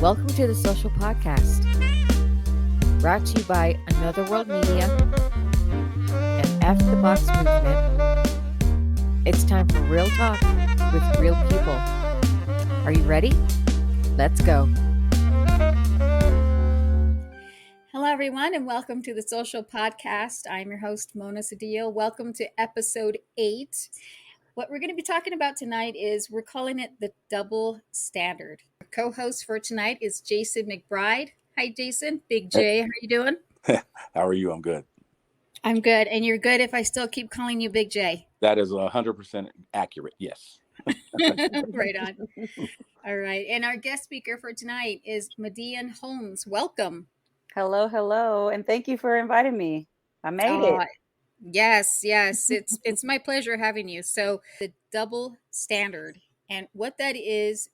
Welcome to the Social Podcast, brought to you by Another World Media and F the Box Movement. It's time for real talk with real people. Are you ready? Let's go. Hello, everyone, and welcome to the Social Podcast. I'm your host, Mona Cedillo. Welcome to episode 8. What we're going to be talking about tonight is we're calling it the double standard. Our co-host for tonight is J McBride. Hi, Jason. Big J, how are you doing? How are you? I'm good. I'm good. And you're good if I still keep calling you Big J. That is 100% accurate. Yes. Right on. All right. And our guest speaker for tonight is MiDian Holmes. Welcome. Hello, and thank you for inviting me. I made it. Yes. It's my pleasure having you. So the double standard, and what that is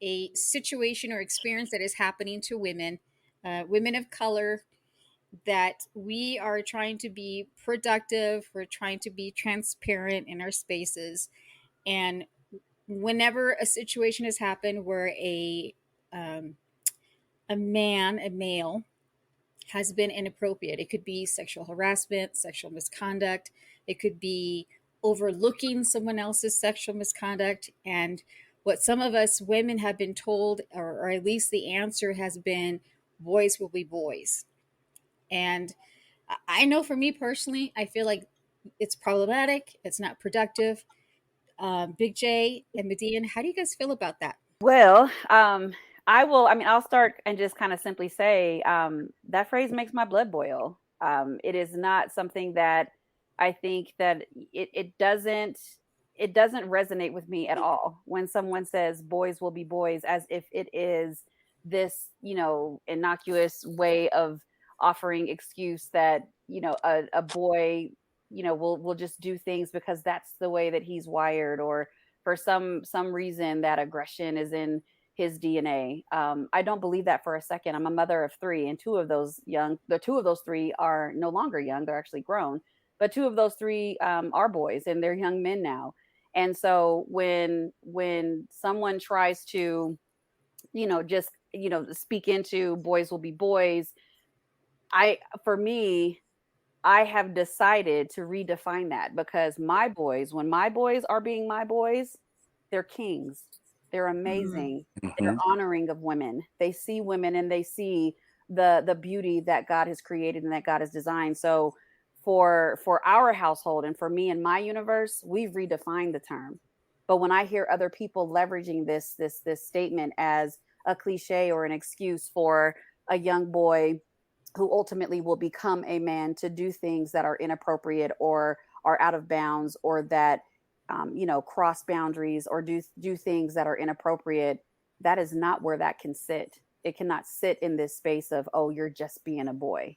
a situation or experience that is happening to women, women of color, that we are trying to be productive. We're trying to be transparent in our spaces. And whenever a situation has happened where a male has been inappropriate, it could be sexual harassment, sexual misconduct, it could be overlooking someone else's sexual misconduct. And what some of us women have been told, or at least the answer has been, boys will be boys. And I know for me personally, I feel like it's problematic. It's not productive. Big J and MiDian, how do you guys feel about that? Well, I'll start and just kind of simply say that phrase makes my blood boil. It is not something that I think that it doesn't resonate with me at all when someone says boys will be boys, as if it is this, innocuous way of offering excuse that, a boy, will just do things because that's the way that he's wired, or for some reason that aggression is in his DNA. I don't believe that for a second. I'm a mother of 3, and 2 of those 3 are no longer young. They're actually grown, but 2 of those 3 are boys, and they're young men now. And so when someone tries to, speak into boys will be boys, I have decided to redefine that, because when my boys are being my boys, they're kings. They're amazing. Mm-hmm. They're honoring of women. They see women and they see the beauty that God has created and that God has designed. So for our household and for me and my universe, we've redefined the term. But when I hear other people leveraging this statement as a cliche or an excuse for a young boy who ultimately will become a man to do things that are inappropriate or are out of bounds, or that cross boundaries, or do things that are inappropriate, that is not where that can sit. It cannot sit in this space of, oh, you're just being a boy.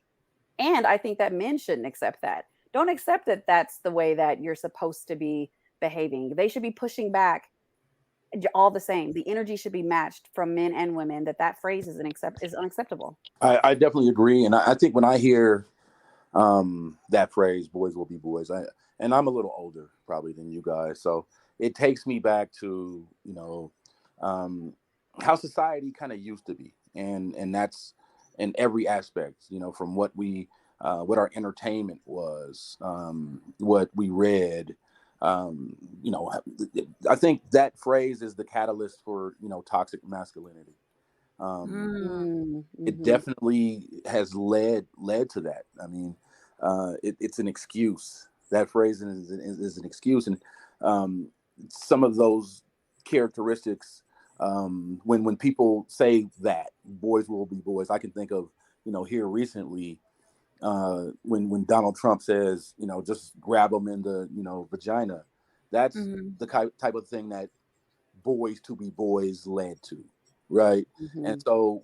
And I think that men shouldn't accept that. Don't accept that that's the way that you're supposed to be behaving. They should be pushing back all the same. The energy should be matched from men and women. That phrase is unacceptable. I definitely agree. And I think when I hear that phrase, boys will be boys, and I'm a little older probably than you guys, so it takes me back to, how society kind of used to be. And that's in every aspect, from what our entertainment was, what we read. I think that phrase is the catalyst for, toxic masculinity. It definitely has led to that. I mean, it's an excuse. That phrase is an excuse. And some of those characteristics, when people say that boys will be boys, I can think of, here recently, when Donald Trump says, just grab them in the, vagina. That's the type of thing that boys to be boys led to. Right. Mm-hmm. And so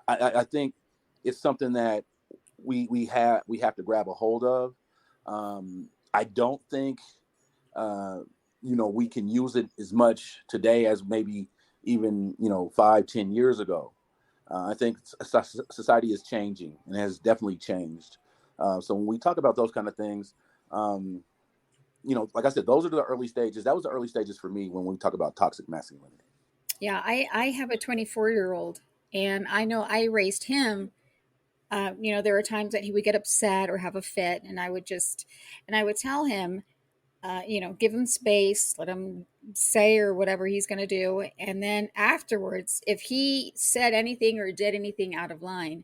I think it's something that we have to grab a hold of. I don't think, we can use it as much today as maybe even, 5-10 years ago. I think society is changing and has definitely changed. So when we talk about those kind of things, like I said, those are the early stages. That was the early stages for me when we talk about toxic masculinity. Yeah, I have a 24-year-old, and I know I raised him. There are times that he would get upset or have a fit, and I would tell him, give him space, let him say or whatever he's going to do. And then afterwards, if he said anything or did anything out of line,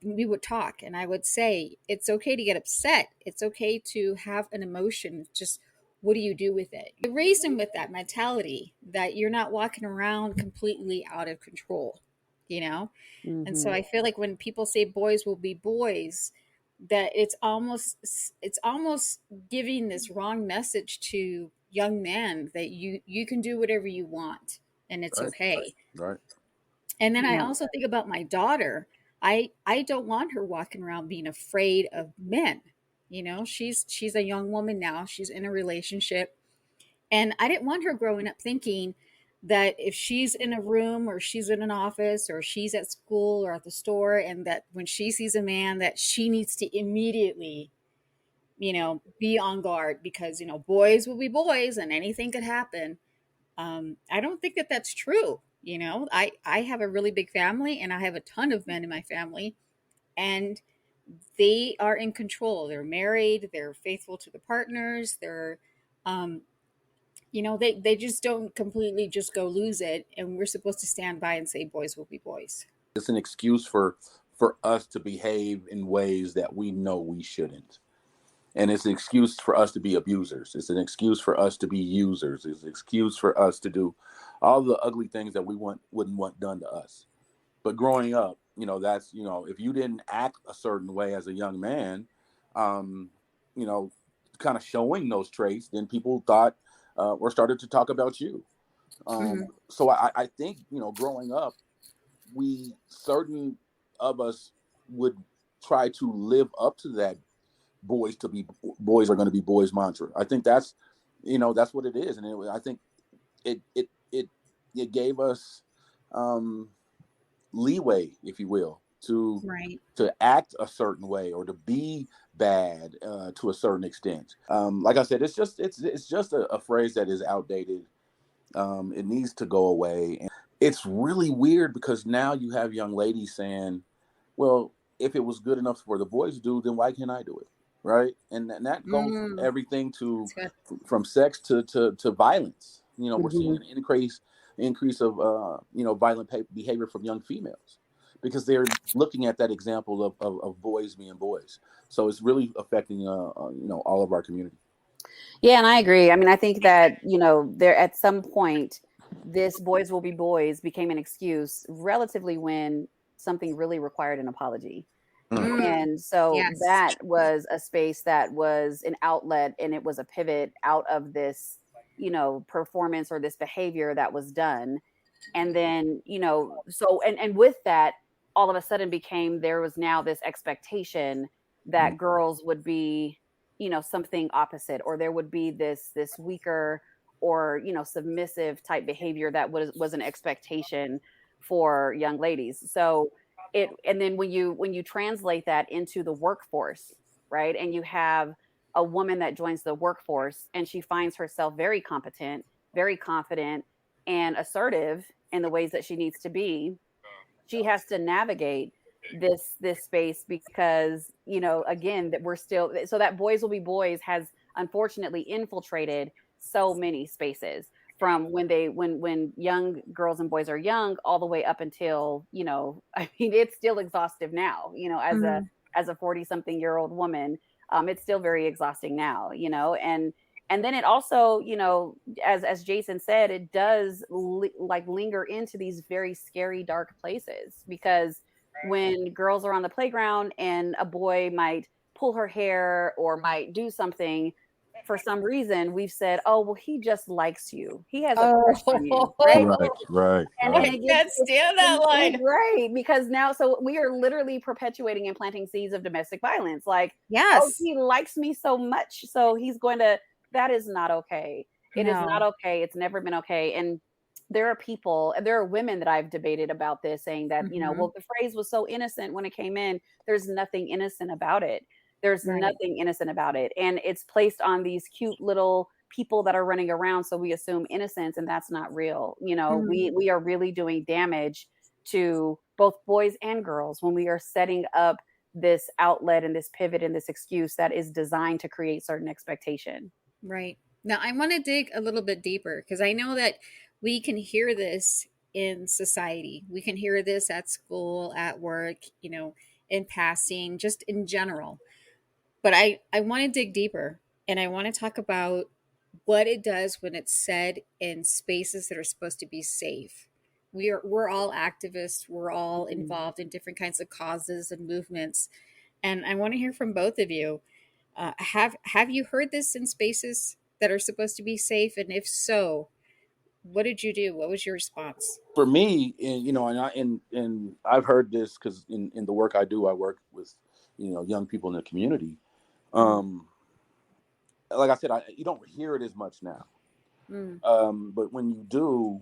we would talk, and I would say, it's okay to get upset. It's okay to have an emotion. Just what do you do with it? I raised him with that mentality that you're not walking around completely out of control, you know? And so Mm-hmm. I feel like when people say boys will be boys, that it's almost giving this wrong message to young men that you can do whatever you want and it's Right. okay. Right. And then I Yeah. also think about my daughter. I don't want her walking around being afraid of men. She's a young woman now. She's in a relationship. And I didn't want her growing up thinking that if she's in a room or she's in an office or she's at school or at the store, and that when she sees a man that she needs to immediately, be on guard because, boys will be boys and anything could happen. I don't think that that's true. I have a really big family and I have a ton of men in my family, and they are in control. They're married, they're faithful to the partners, um, they just don't completely just go lose it. And we're supposed to stand by and say, boys will be boys. It's an excuse for us to behave in ways that we know we shouldn't. And it's an excuse for us to be abusers. It's an excuse for us to be users. It's an excuse for us to do all the ugly things that we wouldn't want done to us. But growing up, that's, if you didn't act a certain way as a young man, um, you know, kind of showing those traits, then people thought or started to talk about you. Mm-hmm. So I think, growing up, we certain of us would try to live up to that boys are going to be boys mantra. I think that's what it is. And I think it, it, it, it gave us, leeway, if you will, Right. to act a certain way or to be bad to a certain extent. Like I said, it's just a phrase that is outdated. It needs to go away. And it's really weird because now you have young ladies saying, "Well, if it was good enough for the boys to do, then why can't I do it?" Right? And that goes from Mm, everything to that's good. from sex to violence. We're seeing Mm-hmm. an increase of violent behavior from young females because they're looking at that example of boys being boys. So it's really affecting all of our community. Yeah, and I agree. I mean, I think that, there at some point, this boys will be boys became an excuse relatively when something really required an apology. Mm. Mm, And so yes. that was a space that was an outlet, and it was a pivot out of this, performance or this behavior that was done. And then, so and with that, all of a sudden became there was now this expectation Mm. that girls would be, something opposite, or there would be this weaker or, submissive type behavior that was an expectation for young ladies. So and then when you translate that into the workforce, right? And you have a woman that joins the workforce and she finds herself very competent, very confident, and assertive in the ways that she needs to be. She has to navigate this space because, again, that we're still, so that boys will be boys has unfortunately infiltrated so many spaces, from when young girls and boys are young all the way up until, I mean, it's still exhaustive now, Mm, as a 40 something year old woman. It's still very exhausting now, and then it also, as Jason said, it does like linger into these very scary, dark places, because when girls are on the playground and a boy might pull her hair or might do something, for some reason we've said, oh, well, he just likes you, he has a crush on you, right? Right, right, And right. I it gets can't stand that line. right, because now, so we are literally perpetuating and planting seeds of domestic violence. Like, oh, Yes. he likes me so much, so he's going to. That is not okay. It is not No. okay. It's never been okay. And there are people, and there are women that I've debated about this, saying that, Hmm. well, the phrase was so innocent when it came in. There's nothing innocent about it. There's Right. nothing innocent about it, and it's placed on these cute little people that are running around, so we assume innocence, and that's not real. We are really doing damage to both boys and girls when we are setting up this outlet and this pivot and this excuse that is designed to create certain expectation. Right. Now, I want to dig a little bit deeper because I know that we can hear this in society. We can hear this at school, at work, in passing, just in general. But I want to dig deeper, and I want to talk about what it does when it's said in spaces that are supposed to be safe. We're all activists. We're all involved in different kinds of causes and movements. And I want to hear from both of you. Have you heard this in spaces that are supposed to be safe? And if so, what did you do? What was your response? For me, and I've heard this because in the work I do, I work with young people in the community. Like I said, you don't hear it as much now. But when you do,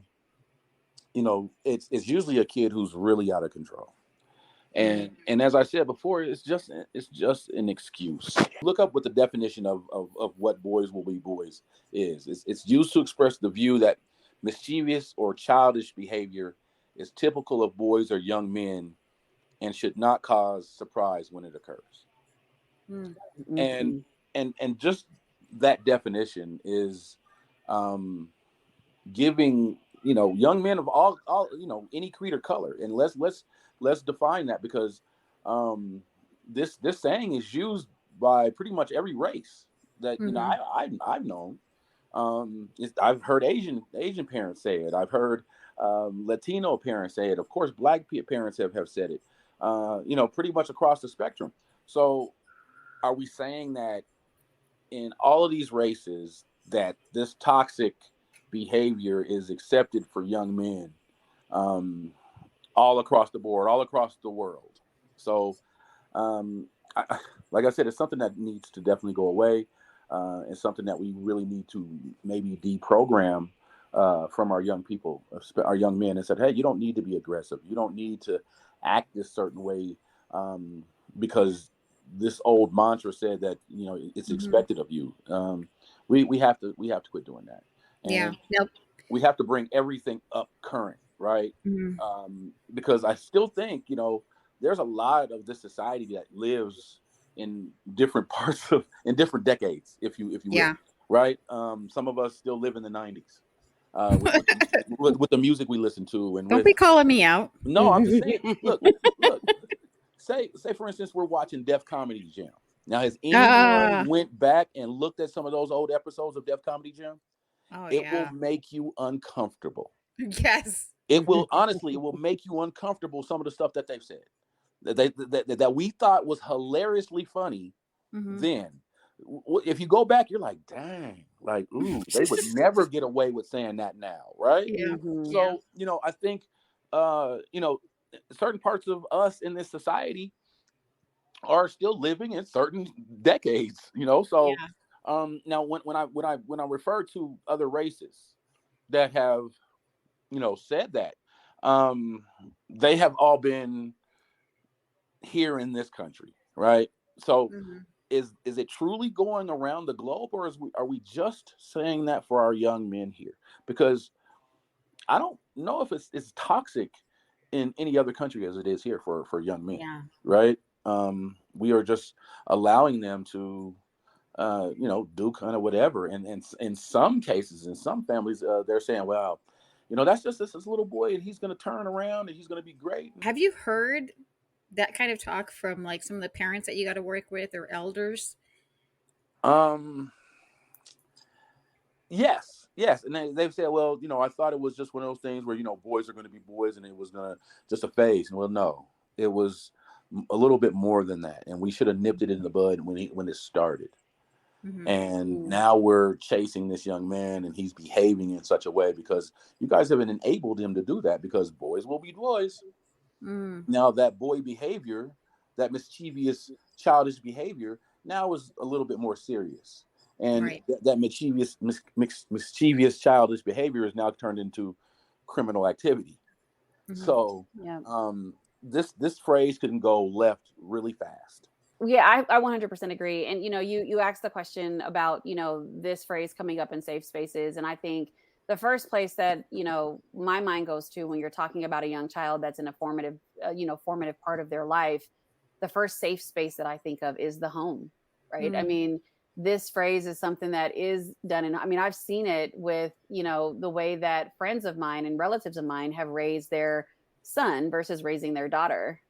it's usually a kid who's really out of control. And as I said before, it's just an excuse. Look up what the definition of what boys will be boys is. It's used to express the view that mischievous or childish behavior is typical of boys or young men and should not cause surprise when it occurs. And just that definition is giving young men of all any creed or color. And let's define that, because this saying is used by pretty much every race that I've known. I've heard Asian parents say it. I've heard Latino parents say it. Of course, Black parents have said it. Pretty much across the spectrum. So, are we saying that in all of these races that this toxic behavior is accepted for young men? All across the board, all across the world. So, like I said, it's something that needs to definitely go away. It's something that we really need to maybe deprogram from our young people, our young men, and said, hey, you don't need to be aggressive. You don't need to act this certain way because this old mantra said that it's expected of you. We have to quit doing that. And we have to bring everything up current. Right. Because I still think, there's a lot of this society that lives in different parts in different decades, if you will. Right. Some of us still live in the 90s with the music we listen to. And don't be calling me out. No, I'm just saying, look, say, for instance, we're watching Def Comedy Jam. Now, has anyone went back and looked at some of those old episodes of Def Comedy Jam? It will make you uncomfortable. Yes. It will, honestly, it will make you uncomfortable, some of the stuff that they've said that we thought was hilariously funny then. If you go back, you're like, dang, like, ooh, they would never get away with saying that now, right? So, I think, certain parts of us in this society are still living in certain decades, so now when I refer to other races that have said that, they have all been here in this country, right? So is it truly going around the globe, or are we just saying that for our young men here? Because I don't know if it's toxic in any other country as it is here for young men, right? We are just allowing them to do kind of whatever, and in some cases, in some families, they're saying, well, that's just this little boy, and he's going to turn around, and he's going to be great. Have you heard that kind of talk from like some of the parents that you got to work with or elders? Yes, and they've said, well, I thought it was just one of those things where boys are going to be boys, and it was going to just a phase. And well, no, it was a little bit more than that, and we should have nipped it in the bud when it started. And now we're chasing this young man, and he's behaving in such a way because you guys haven't enabled him to do that, because boys will be boys. Now that boy behavior, that mischievous, childish behavior, now is a little bit more serious. And that mischievous, childish behavior is now turned into criminal activity. So this phrase can go left really fast. Yeah, I 100% agree. And, you asked the question about, this phrase coming up in safe spaces. And I think the first place that, my mind goes to when you're talking about a young child that's in a formative part of their life, the first safe space that I think of is the home, right? I Mm. mean, this phrase is something that is done. And I mean, I've seen it with, the way that friends of mine and relatives of mine have raised their son versus raising their daughter.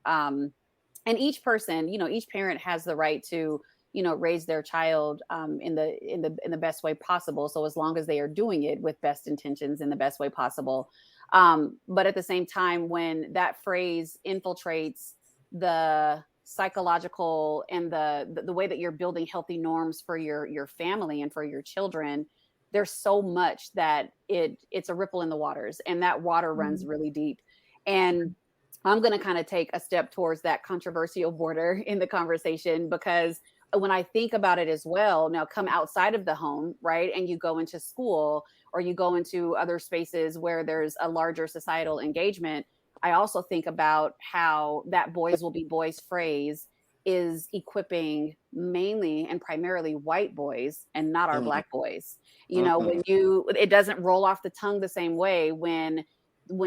And each person, each parent has the right to, raise their child in the best way possible. So as long as they are doing it with best intentions in the best way possible. But at the same time, when that phrase infiltrates the psychological and the way that you're building healthy norms for your family and for your children, there's so much that it's a ripple in the waters, and that water runs really deep. And I'm going to kind of take a step towards that controversial border in the conversation, because when I think about it as well, now come outside of the home, right? And you go into school or you go into other spaces where there's a larger societal engagement. I also think about how that boys will be boys phrase is equipping mainly and primarily white boys and not our Black boys. When it doesn't roll off the tongue the same way when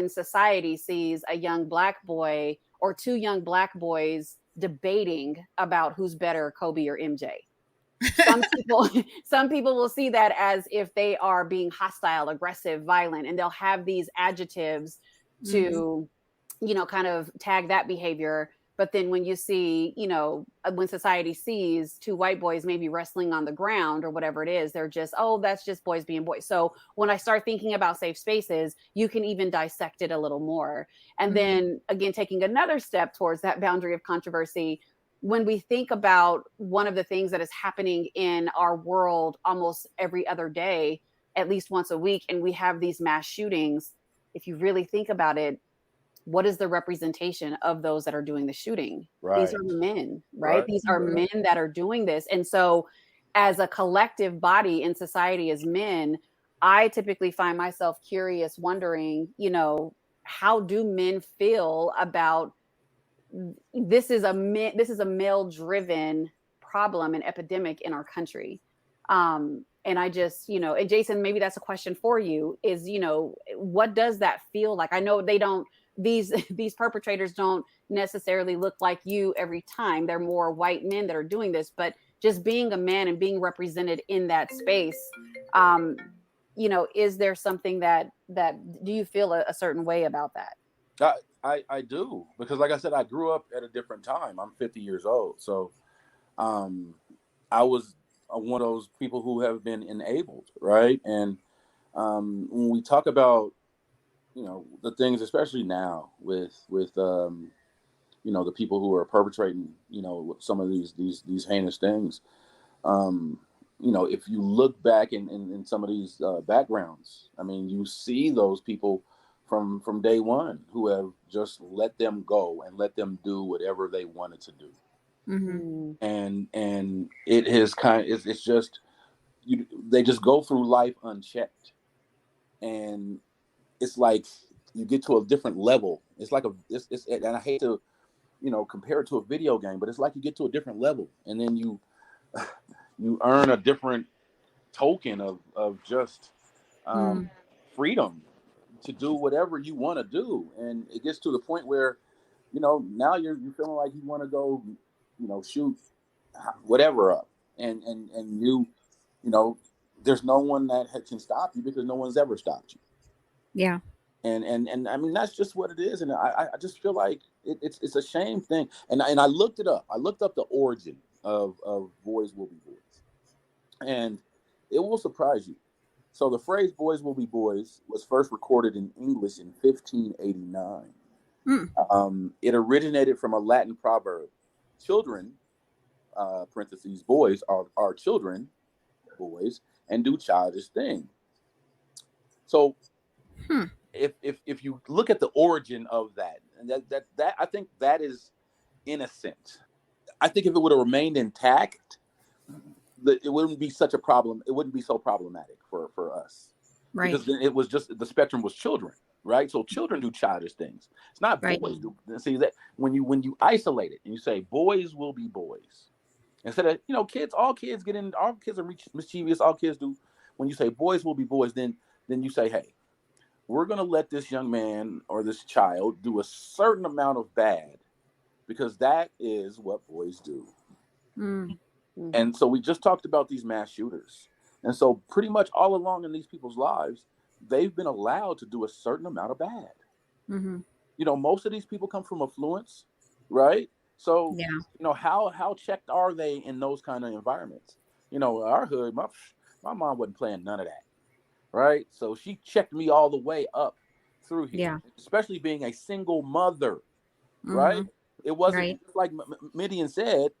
society sees a young Black boy or two young Black boys debating about who's better, Kobe or MJ. Some people will see that as if they are being hostile, aggressive, violent, and they'll have these adjectives to, kind of tag that behavior. But then when you see, when society sees two white boys maybe wrestling on the ground or whatever it is, they're just, oh, that's just boys being boys. So when I start thinking about safe spaces, you can even dissect it a little more. And then again, taking another step towards that boundary of controversy, when we think about one of the things that is happening in our world almost every other day, at least once a week, and we have these mass shootings, if you really think about it, what is the representation of those that are doing the shooting? Right. These are men, right? These are men that are doing this. And so as a collective body in society as men, I typically find myself curious, wondering, how do men feel about this is a male driven problem and epidemic in our country. And I just, and Jason, maybe that's a question for you is, what does that feel like? I know they don't, these perpetrators don't necessarily look like you every time. They're more white men that are doing this, but just being a man and being represented in that space, is there something that do you feel a certain way about that? I do, because like I said, I grew up at a different time. I'm 50 years old. So I was one of those people who have been enabled, right? And when we talk about, the things, especially now with the people who are perpetrating, some of these heinous things, if you look back in some of these backgrounds, I mean, you see those people from day one who have just let them go and let them do whatever they wanted to do. And it is it's just, they just go through life unchecked, and it's like you get to a different level. It's like and I hate to compare it to a video game, but it's like you get to a different level, and then you earn a different token of just freedom to do whatever you want to do. And it gets to the point where now you're feeling like you want to go shoot whatever up, and you there's no one that can stop you, because no one's ever stopped you. Yeah. And I mean, that's just what it is. And I just feel like it's a shame thing. And I looked it up. I looked up the origin of boys will be boys, and it will surprise you. So the phrase "boys will be boys" was first recorded in English in 1589. It originated from a Latin proverb: "Children, parentheses, boys are children, boys, and do childish things." So if you look at the origin of that, and that I think that is innocent. I think if it would have remained intact, it wouldn't be such a problem. It wouldn't be so problematic for us, right? Because it was just, the spectrum was children, right? So children do childish things. It's not Right. boys do. See that when you isolate it and you say boys will be boys, instead of kids, all kids are mischievous. All kids do. When you say boys will be boys, then you say, hey, we're gonna let this young man or this child do a certain amount of bad because that is what boys do. Mm. And so we just talked about these mass shooters. And so pretty much all along in these people's lives, they've been allowed to do a certain amount of bad. Mm-hmm. Most of these people come from affluence, right? So, Yeah. How checked are they in those kind of environments? Our hood, my mom wasn't playing none of that, right? So she checked me all the way up through here, Yeah. especially being a single mother, right? Mm-hmm. It wasn't Right. like MiDian said,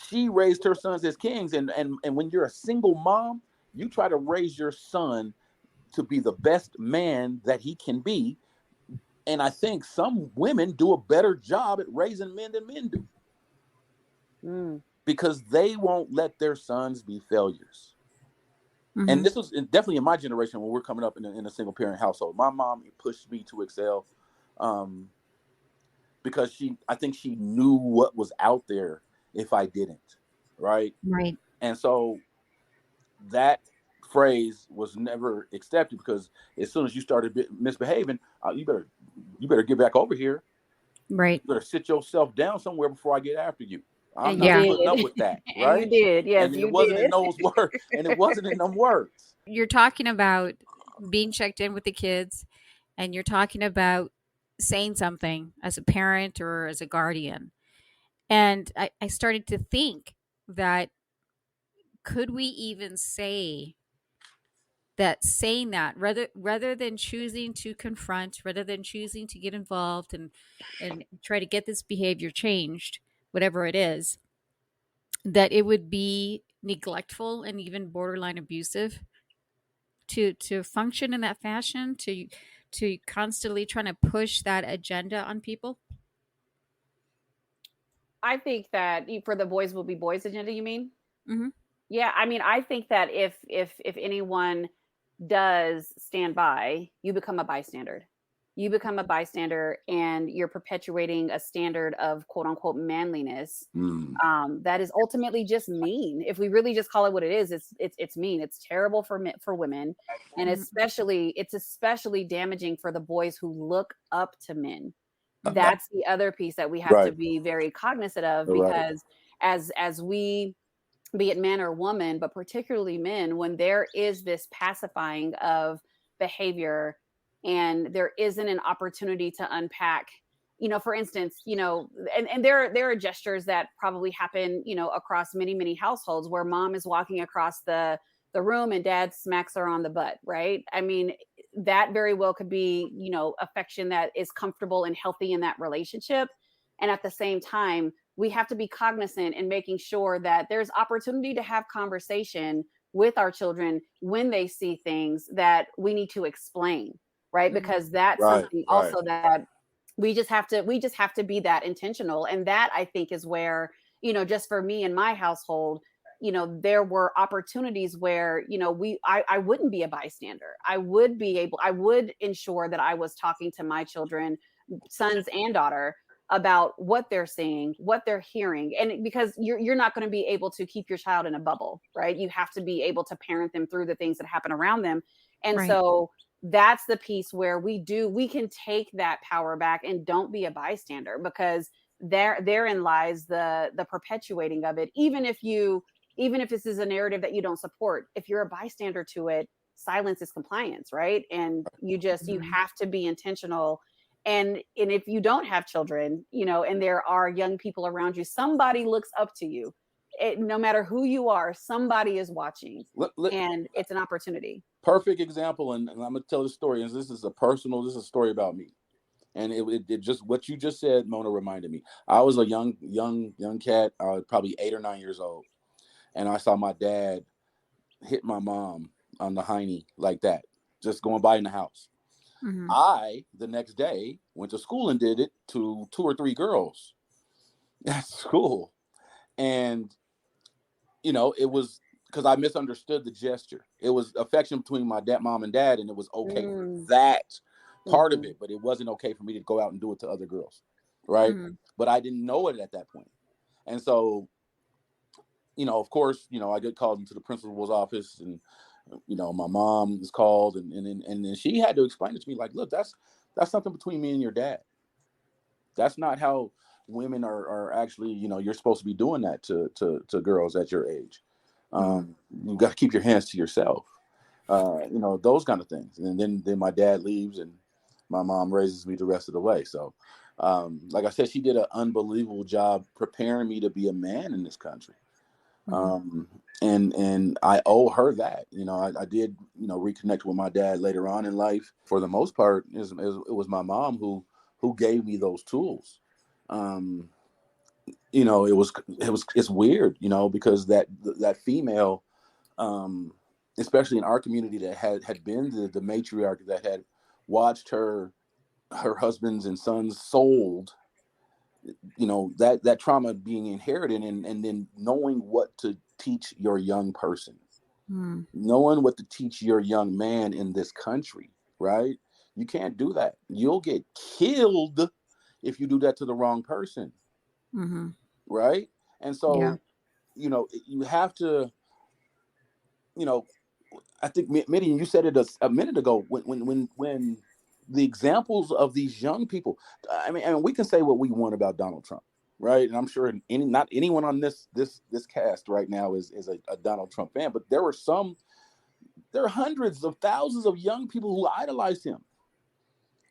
she raised her sons as kings, and when you're a single mom, you try to raise your son to be the best man that he can be. And I think some women do a better job at raising men than men do, because they won't let their sons be failures. Mm-hmm. And this was definitely in my generation when we're coming up in a single parent household. My mom pushed me to excel, because I think she knew what was out there if I didn't, right? Right. And so that phrase was never accepted, because as soon as you started misbehaving, you better get back over here. Right. You better sit yourself down somewhere before I get after you. I'm And not you putting did. up with that, And right? you did. Yes, And it you wasn't did. in those words, and it wasn't in them words. You're talking about being checked in with the kids, and you're talking about saying something as a parent or as a guardian. And I started to think that, could we even say that, saying that, rather than choosing to confront, rather than choosing to get involved and try to get this behavior changed, whatever it is, that it would be neglectful and even borderline abusive to function in that fashion, to constantly trying to push that agenda on people. I think that for the boys will be boys agenda, you mean? Mm-hmm. Yeah, I mean, I think that if anyone does stand by, you become a bystander. You become a bystander, and you're perpetuating a standard of quote unquote manliness. That is ultimately just mean. If we really just call it what it is, it's mean. It's terrible for women, and it's especially damaging for the boys who look up to men. That's the other piece that we have to be very cognizant of, because as we, be it man or woman, but particularly men, when there is this pacifying of behavior and there isn't an opportunity to unpack, for instance, and there are gestures that probably happen, across many households, where mom is walking across the room and dad smacks her on the butt, right? I mean, that very well could be, affection that is comfortable and healthy in that relationship. And at the same time, we have to be cognizant in making sure that there's opportunity to have conversation with our children when they see things that we need to explain, right? Because that's something also that we just have to be that intentional. And that, I think, is where, just for me and my household, there were opportunities where, I wouldn't be a bystander. I would ensure that I was talking to my children, sons and daughter, about what they're seeing, what they're hearing. And because you're not going to be able to keep your child in a bubble, right? You have to be able to parent them through the things that happen around them. And so that's the piece where we can take that power back and don't be a bystander, because therein lies the perpetuating of it. Even if this is a narrative that you don't support, if you're a bystander to it, silence is compliance, right? And you have to be intentional. And if you don't have children, and there are young people around you, somebody looks up to you. No matter who you are, somebody is watching, and it's an opportunity. Perfect example, and I'm gonna tell the story. And this is a story about me. And it just, what you just said, Mona, reminded me. I was a young cat, probably 8 or 9 years old, and I saw my dad hit my mom on the hiney like that, just going by in the house. Mm-hmm. I, the next day, went to school and did it to 2 or 3 girls at school. And, it was because I misunderstood the gesture. It was affection between my mom and dad, and it was okay for Mm. that part of Mhm. it, but it wasn't okay for me to go out and do it to other girls, right? Mhm. But I didn't know it at that point. And so, of course, I get called into the principal's office, and my mom is called, and then she had to explain it to me, like, look, that's something between me and your dad. That's not how women are actually, you're supposed to be doing that to girls at your age. You got to keep your hands to yourself. Those kind of things. And then my dad leaves, and my mom raises me the rest of the way. So, like I said, she did an unbelievable job preparing me to be a man in this country. And I owe her that. I did, reconnect with my dad later on in life. For the most part, it was my mom who gave me those tools. It's weird, because that female, especially in our community, that had been the matriarch, that had watched her husbands and sons sold, that trauma being inherited, and then knowing what to teach your young person, knowing what to teach your young man in this country, right? You can't do that. You'll get killed if you do that to the wrong person, right? And Yeah. so, you have to, I think, MiDian, you said it a minute ago, when the examples of these young people, I mean, we can say what we want about Donald Trump, right? And I'm sure not anyone on this cast right now is a Donald Trump fan, but there are hundreds of thousands of young people who idolized him.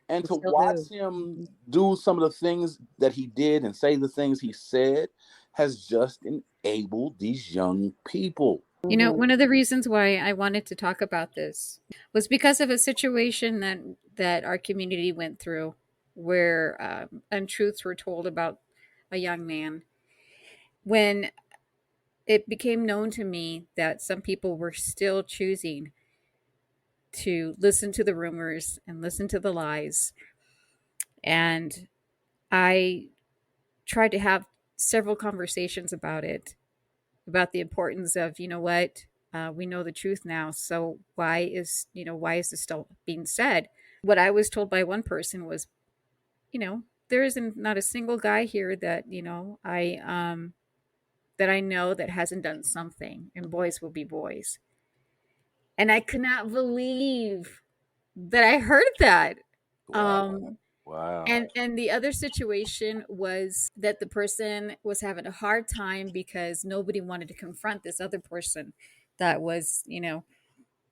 And We to still watch do. him do some of the things that he did and say the things he said has just enabled these young people. One of the reasons why I wanted to talk about this was because of a situation that our community went through, where untruths were told about a young man. When it became known to me that some people were still choosing to listen to the rumors and listen to the lies, and I tried to have several conversations about it, about the importance of, what, we know the truth now, so why is this still being said? What I was told by one person was, there isn't not a single guy here that I know that hasn't done something, and boys will be boys. And I could not believe that I heard that. Wow. um Wow. and the other situation was that the person was having a hard time because nobody wanted to confront this other person that was,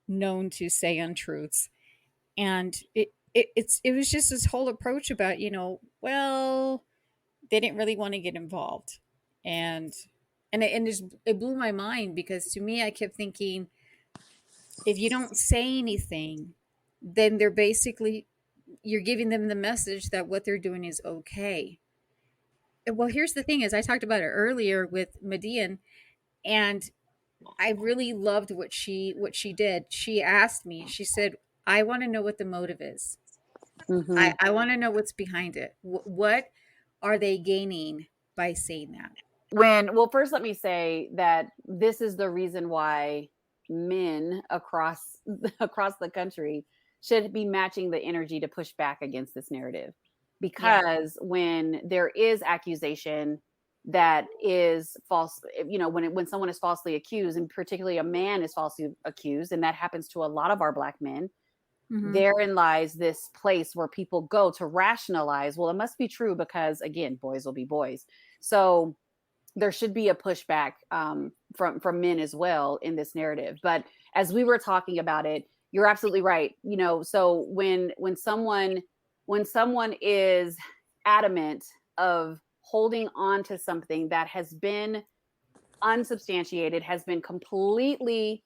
known to say untruths. And it was just this whole approach about, well, they didn't really want to get involved. And it blew my mind, because to me, I kept thinking, if you don't say anything, then they're basically, you're giving them the message that what they're doing is okay. Well, here's the thing: is I talked about it earlier with MiDian, and I really loved what she did. She asked me. She said, "I want to know what the motive is. Mhm. I want to know what's behind it. What are they gaining by saying that?" Well, first let me say that this is the reason why men across across the country should be matching the energy to push back against this narrative. Yeah. Because when there is accusation that is false, when someone is falsely accused, and particularly a man is falsely accused, and that happens to a lot of our Black men, Mm-hmm. therein lies this place where people go to rationalize, well, it must be true because, again, boys will be boys. So there should be a pushback from men as well in this narrative. But as we were talking about it, you're absolutely right. So when someone is adamant of holding on to something that has been unsubstantiated, has been completely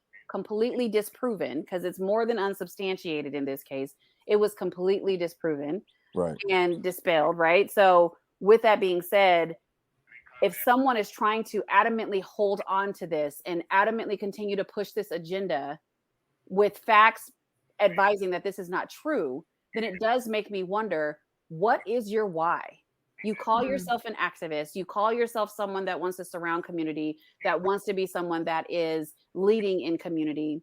disproven, because it's more than unsubstantiated in this case, it was completely disproven Right. and dispelled, right? So with that being said, if someone is trying to adamantly hold on to this and adamantly continue to push this agenda with facts advising that this is not true, then it does make me wonder, what is your why? You call yourself an activist. You call yourself someone that wants to surround community, that wants to be someone that is leading in community.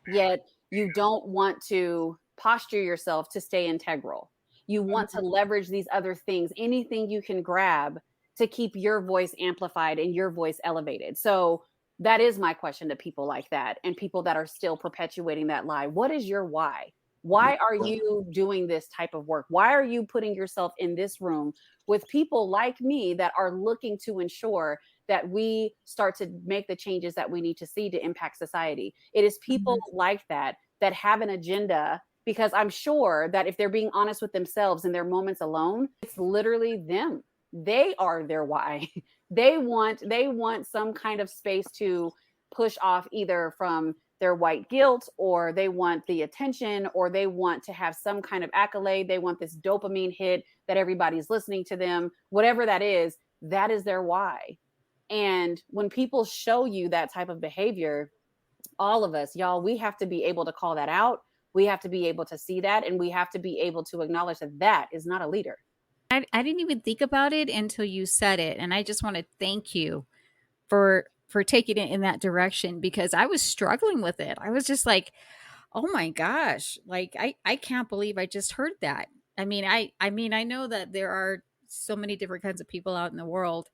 Yet you don't want to posture yourself to stay integral. You want to leverage these other things, anything you can grab to keep your voice amplified and your voice elevated. So that is my question to people like that and people that are still perpetuating that lie. What is your why? Why are you doing this type of work? Why are you putting yourself in this room with people like me that are looking to ensure that we start to make the changes that we need to see to impact society? It is people like that that have an agenda, because I'm sure that if they're being honest with themselves in their moments alone, it's literally them. They are their why. They want some kind of space to push off either from their white guilt, or they want the attention, or they want to have some kind of accolade. They want this dopamine hit that everybody's listening to them. Whatever that is their why. And when people show you that type of behavior, all of us, y'all, we have to be able to call that out. We have to be able to see that, and we have to be able to acknowledge that that is not a leader. I didn't even think about it until you said it. And I just want to thank you for taking it in that direction, because I was struggling with it. I was just like, oh my gosh, like I can't believe I just heard that. I mean, I know that there are so many different kinds of people out in the world,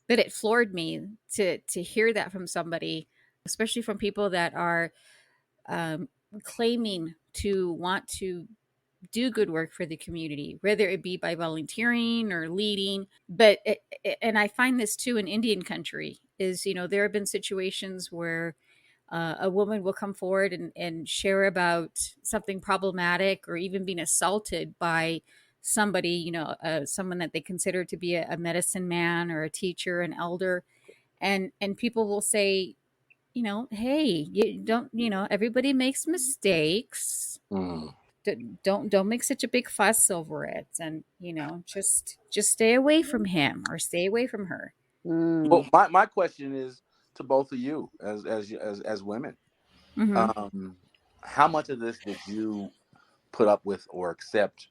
but it floored me to hear that from somebody, especially from people that are claiming to want to do good work for the community, whether it be by volunteering or leading. But and I find this too in Indian country is, there have been situations where a woman will come forward and share about something problematic, or even being assaulted by somebody, someone that they consider to be a medicine man or a teacher, an elder. And people will say, hey, you don't, everybody makes mistakes. Don't make such a big fuss over it, and just stay away from him or stay away from her. Well, my question is to both of you as women. How much of this did you put up with or accept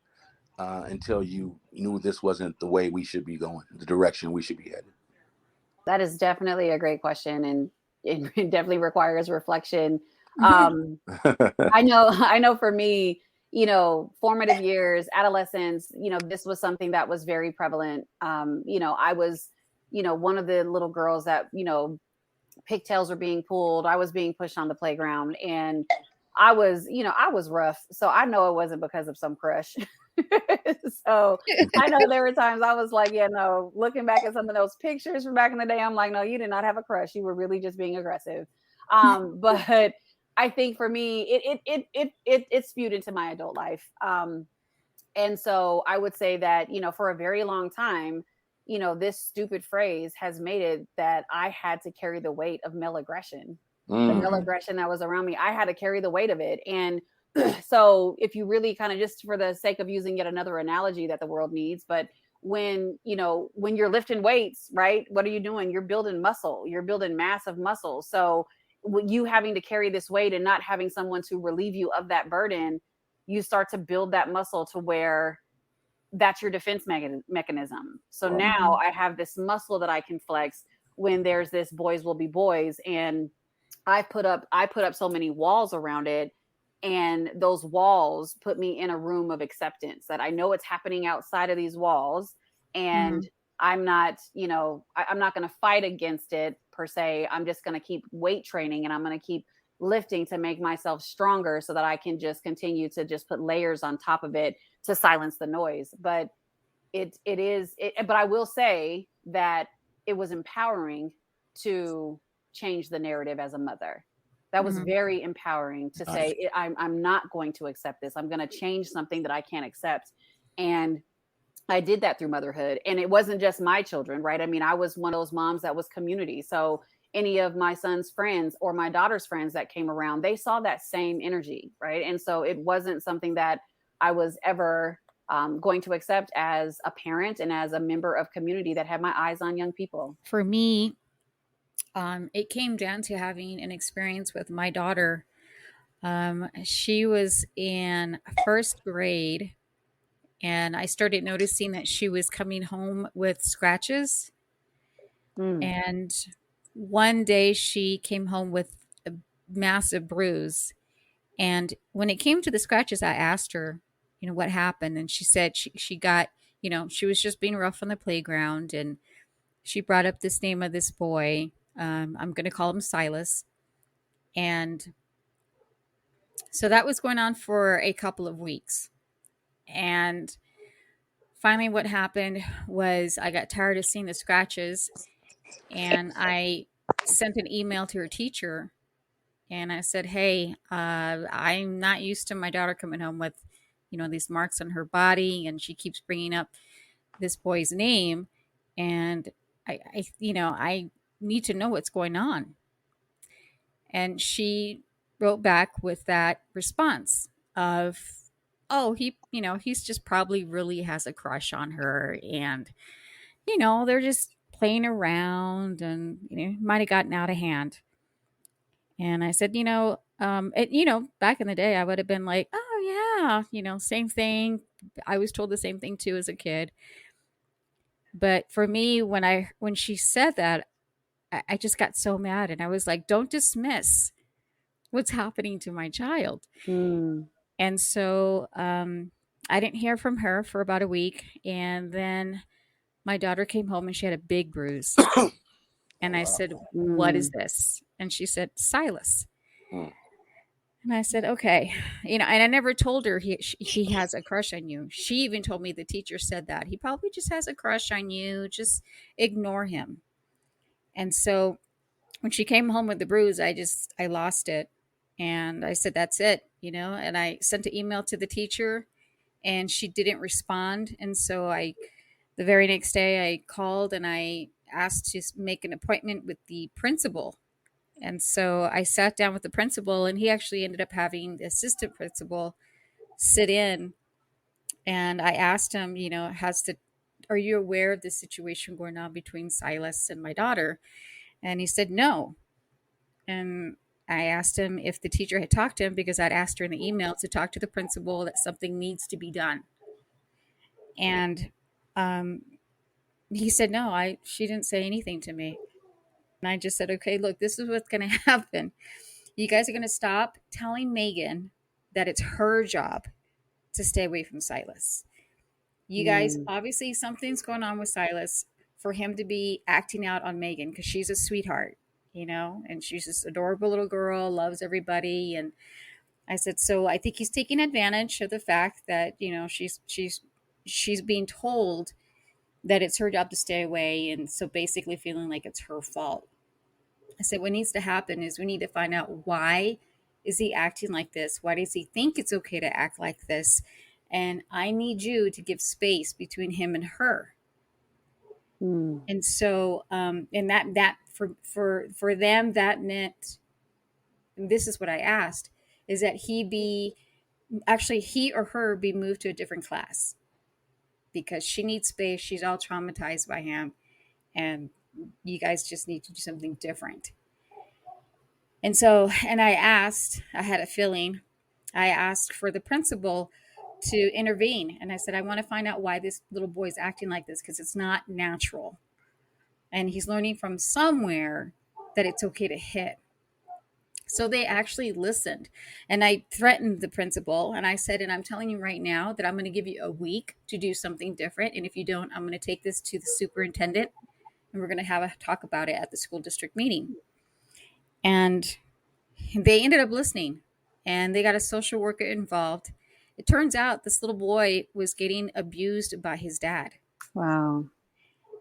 until you knew this wasn't the way we should be going, the direction we should be headed? That is definitely a great question, and it definitely requires reflection. I know for me, formative years, adolescence, this was something that was very prevalent. I was, one of the little girls that, pigtails were being pulled. I was being pushed on the playground, and I was rough. So I know it wasn't because of some crush. So I know there were times I was like, yeah, no, looking back at some of those pictures from back in the day, I'm like, no, you did not have a crush. You were really just being aggressive. But I think for me, it spewed into my adult life. And so I would say that, for a very long time, this stupid phrase has made it that I had to carry the weight of male aggression. The male aggression that was around me, I had to carry the weight of it. And so if you really kind of, just for the sake of using yet another analogy that the world needs, but when you're lifting weights, right, what are you doing? You're building muscle, you're building massive muscle. So you having to carry this weight and not having someone to relieve you of that burden, you start to build that muscle to where that's your defense mechanism. So now I have this muscle that I can flex when there's this boys will be boys. And I put up so many walls around it. And those walls put me in a room of acceptance that I know it's happening outside of these walls. And I'm not, I'm not going to fight against it per se. I'm just going to keep weight training, and I'm going to keep lifting to make myself stronger so that I can just continue to just put layers on top of it to silence the noise. But but I will say that it was empowering to change the narrative as a mother. That was very empowering to say, I'm not going to accept this. I'm going to change something that I can't accept. And I did that through motherhood. And it wasn't just my children, right? I mean, I was one of those moms that was community. So any of my son's friends or my daughter's friends that came around, they saw that same energy, right? And so it wasn't something that I was ever going to accept as a parent and as a member of community that had my eyes on young people. For me, it came down to having an experience with my daughter. She was in first grade, And I started noticing that she was coming home with scratches. And one day she came home with a massive bruise. And when it came to the scratches, I asked her, what happened? And she said she got, she was just being rough on the playground. And she brought up this name of this boy. I'm going to call him Silas. And so that was going on for a couple of weeks. And finally, what happened was I got tired of seeing the scratches, and I sent an email to her teacher, and I said, "Hey, I'm not used to my daughter coming home with, these marks on her body, and she keeps bringing up this boy's name, and I need to know what's going on." And she wrote back with that response of, "Oh, he's just probably really has a crush on her, and they're just playing around, and might have gotten out of hand." And I said, back in the day, I would have been like, "Oh yeah, same thing." I was told the same thing too as a kid. But for me, when she said that, I just got so mad, and I was like, "Don't dismiss what's happening to my child." And so I didn't hear from her for about a week. And then my daughter came home and she had a big bruise. And I said, "What is this?" And she said, "Silas." And I said, "Okay." And I never told her he has a crush on you. She even told me the teacher said that. "He probably just has a crush on you. Just ignore him." And so when she came home with the bruise, I lost it. And I said, "That's it," and I sent an email to the teacher, and she didn't respond. And so the very next day I called and I asked to make an appointment with the principal. And so I sat down with the principal, and he actually ended up having the assistant principal sit in. And I asked him, "Are you aware of the situation going on between Silas and my daughter?" And he said, "No." And I asked him if the teacher had talked to him, because I'd asked her in the email to talk to the principal that something needs to be done. And he said, "No, she didn't say anything to me." And I just said, "Okay, look, this is what's going to happen. You guys are going to stop telling Megan that it's her job to stay away from Silas. You guys, obviously something's going on with Silas for him to be acting out on Megan, because she's a sweetheart, and she's this adorable little girl, loves everybody." And I said, "So I think he's taking advantage of the fact that, she's being told that it's her job to stay away. And so basically feeling like it's her fault." I said, "What needs to happen is we need to find out, why is he acting like this? Why does he think it's okay to act like this? And I need you to give space between him and her." And so, and that for them, that meant, and this is what I asked, is that he or her be moved to a different class, because she needs space. She's all traumatized by him, and you guys just need to do something different. And so, and I had a feeling, I asked for the principal to intervene. And I said, "I want to find out why this little boy is acting like this, because it's not natural. And he's learning from somewhere that it's okay to hit." So they actually listened. And I threatened the principal, and I said, "And I'm telling you right now that I'm going to give you a week to do something different. And if you don't, I'm going to take this to the superintendent, and we're going to have a talk about it at the school district meeting." And they ended up listening, and they got a social worker involved. It turns out this little boy was getting abused by his dad. Wow.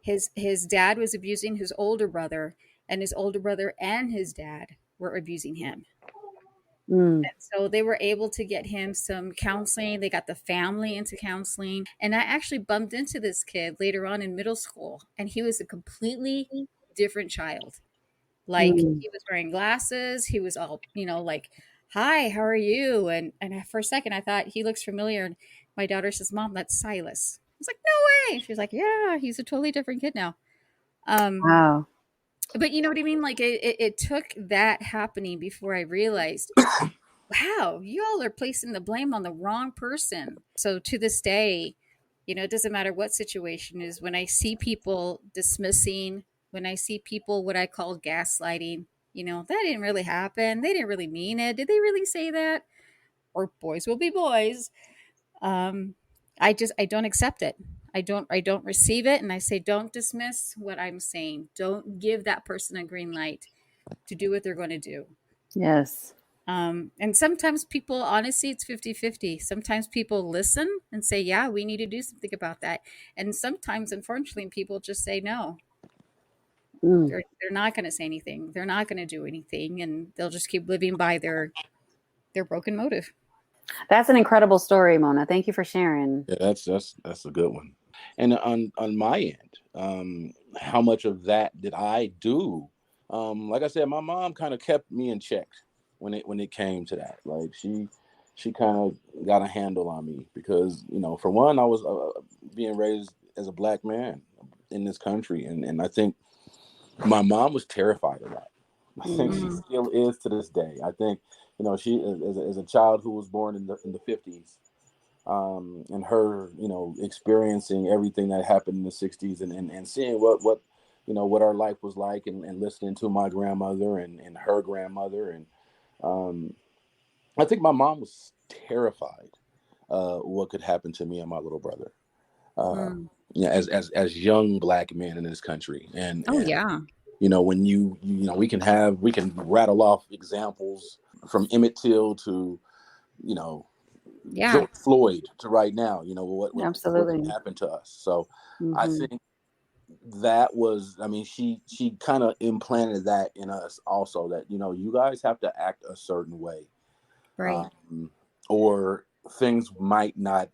His dad was abusing his older brother, and his older brother and his dad were abusing him. And so they were able to get him some counseling. They got the family into counseling. And I actually bumped into this kid later on in middle school, and he was a completely different child. Like, he was wearing glasses. He was all, like, "Hi, how are you?" And for a second, I thought he looks familiar. And my daughter says, "Mom, that's Silas." I was like, "No way." She's like, "Yeah, he's a totally different kid now." Wow. But you know what I mean? Like, it took that happening before I realized, wow, you all are placing the blame on the wrong person. So to this day, You know, it doesn't matter what situation is. When I see people dismissing, when I see people what I call gaslighting, you know, that didn't really happen. They didn't really mean it. Did they really say that? Or boys will be boys. Um, I don't accept it. I don't receive it, and I say don't dismiss what I'm saying. Don't give that person a green light to do what they're going to do. Yes. And sometimes people, honestly, it's 50-50. Sometimes people listen and say, yeah, we need to do something about that. And sometimes, unfortunately, people just say no. Mm. They're not going to say anything. They're not going to do anything, and they'll just keep living by their broken motive. That's an incredible story, Mona. Thank you for sharing. Yeah, that's a good one. And on my end, how much of that did I do? Like I said, my mom kind of kept me in check when it came to that. Like she kind of got a handle on me because, you know, for one, I was being raised as a black man in this country, and I think my mom was terrified of that. I think she Mm. still is to this day. I think, you know, she as a child who was born in the 50s, and her, you know, experiencing everything that happened in the 60s, and seeing what you know, what our life was like, and listening to my grandmother and her grandmother. And I think my mom was terrified what could happen to me and my little brother. Mm. Yeah, as young black men in this country. Oh, And yeah. you know, when you know, we can rattle off examples from Emmett Till to, you know, Yeah. George Floyd to right now, you know, what can Absolutely. happen to us. So I Mm-hmm. think that was, I mean, she kind of implanted that in us also, that, you know, you guys have to act a certain way, Right. um, or things might not,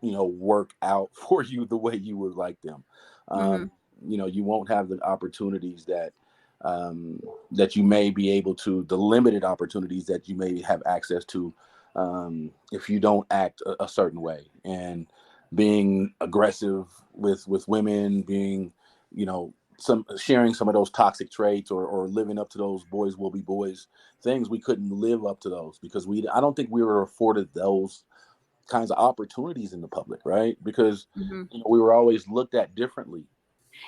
you know, work out for you the way you would like them. Mm-hmm. You know, you won't have the opportunities that you may be able to, the limited opportunities that you may have access to, if you don't act a certain way. And being aggressive with women, being, you know, some sharing some of those toxic traits, or living up to those boys will be boys things, we couldn't live up to those because I don't think we were afforded those kinds of opportunities in the public, right? Because, Mm-hmm. you know, we were always looked at differently.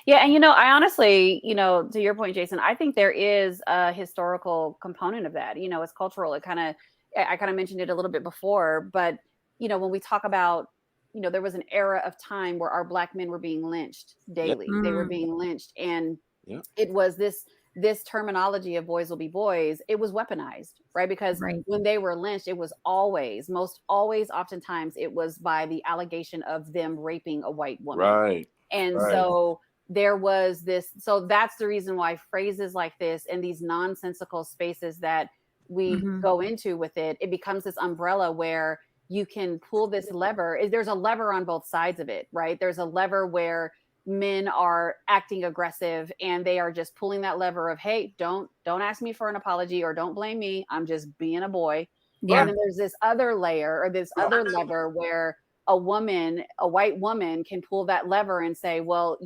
Yeah, and I honestly, to your point, Jason, I think there is a historical component of that. It's cultural. I kind of mentioned it a little bit before, but when we talk about, there was an era of time where our black men were being lynched Yeah, daily. They were Mm. being lynched, and yeah, it was this terminology of boys will be boys. It was weaponized, right? Because Right. when they were lynched, it was oftentimes, it was by the allegation of them raping a white woman, right, and right. so there was this. So that's the reason why phrases like this and these nonsensical spaces that we Mm-hmm. go into with it becomes this umbrella where you can pull this lever. There's a lever on both sides of it, right? There's a lever where men are acting aggressive and they are just pulling that lever of, hey, don't ask me for an apology or don't blame me, I'm just being a boy. And Yeah. then there's this other layer or this other lever where a white woman can pull that lever and say, well,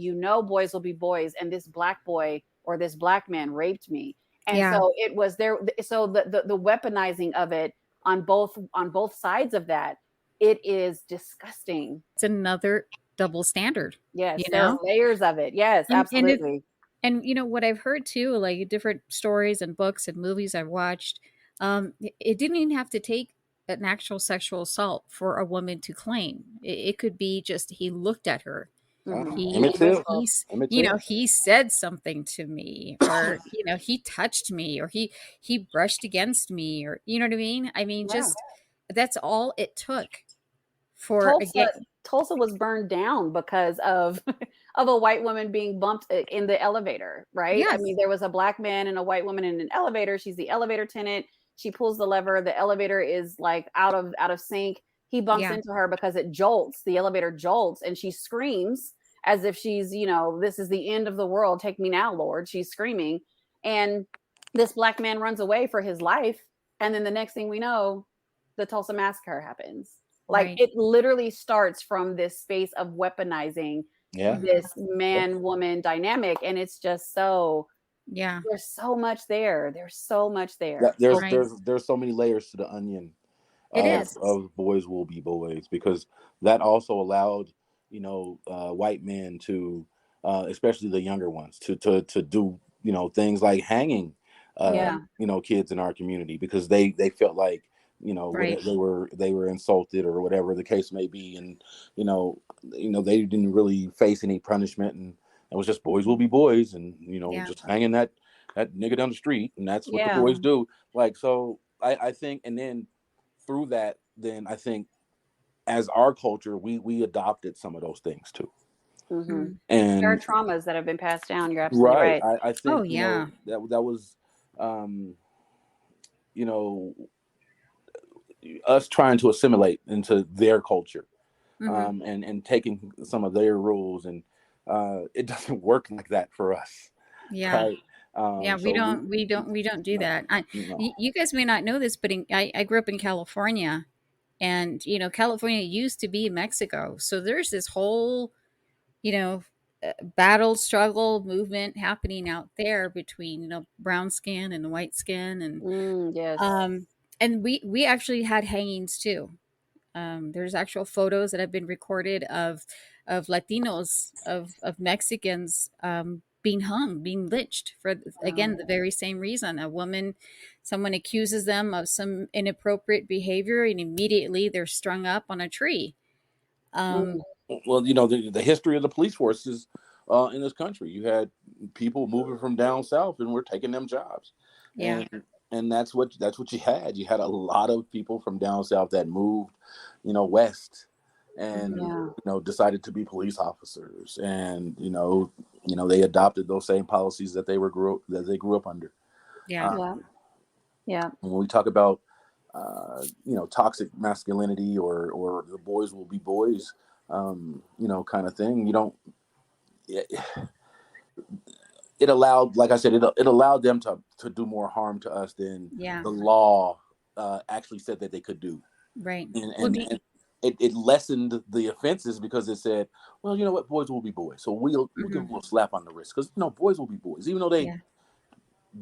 boys will be boys, and this black boy or this black man raped me. And Yeah. so it was there. So the weaponizing of it on both sides of that, it is disgusting. It's another double standard, Yes, you there are know? layers of it. Yes, And it, absolutely. and you know what I've heard too, like different stories and books and movies I've watched. It didn't even have to take an actual sexual assault for a woman to claim. It could be just he looked at her. Hmm. Emmett Till, Emmett Till. He said something to me, or he touched me, or he brushed against me, or you know what I mean. I mean, Yeah. just that's all it took for Tulsa again. Tulsa was burned down because of of a white woman being bumped in the elevator, right? I Yes, mean, there was a black man and a white woman in an elevator. She's the elevator tenant. She pulls the lever. The elevator is like out of sync. He bumps yeah, into her because it jolts. The elevator jolts, and she screams as if she's, this is the end of the world. Take me now, Lord. She's screaming, and this black man runs away for his life. And then the next thing we know, the Tulsa massacre happens. Like, right. it literally starts from this space of weaponizing Yeah, this yeah. man woman dynamic, and it's just so Yeah, there's so much there. There's so much there. right. There's so many layers to the onion It of is. boys will be boys, because that also allowed white men to, especially the younger ones, to do things like hanging, Yeah. kids in our community because they felt like Right. they were insulted or whatever the case may be, and you know they didn't really face any punishment, and it was just boys will be boys, and Yeah. just hanging that nigga down the street, and that's what the Yeah. boys do. Like, so I think, and then through that, then I think as our culture, we adopted some of those things too. Mm-hmm. Mm. There are And traumas that have been passed down. You're absolutely right, right. I Oh, think yeah. that was um, you know us trying to assimilate into their culture, Hmm. and taking some of their rules, and it doesn't work like that for us, Yeah. right? Yeah, we So don't we don't we don't do no, that. no. You guys may not know this, but I grew up in California, and California used to be Mexico. So there's this whole, you know, battle, struggle, movement happening out there between, brown skin and white skin, Yes. um and we actually had hangings too. There's actual photos that have been recorded of Latinos, of Mexicans, being hung, being lynched for, Wow. again, the very same reason. Someone accuses them of some inappropriate behavior, and immediately they're strung up on a tree. Um, Mm. Well, the history of the police forces in this country. You had people moving from down south, and we're taking them jobs, yeah, and that's what you had. You had a lot of people from down south that moved, west, and hmm, Yeah. decided to be police officers, and they adopted those same policies that they grew up under. yeah, Uh, Yeah. Yeah. when we talk about toxic masculinity, or the boys will be boys, kind of thing. You don't. It, it allowed, like I said, it allowed them to do more harm to us than yeah, the law actually said that they could do, right. and Well, and, and it lessened the offenses because it said, well, you know what, boys will be boys, so we'll give hmm, them a slap on the wrist because boys will be boys, even though they yeah,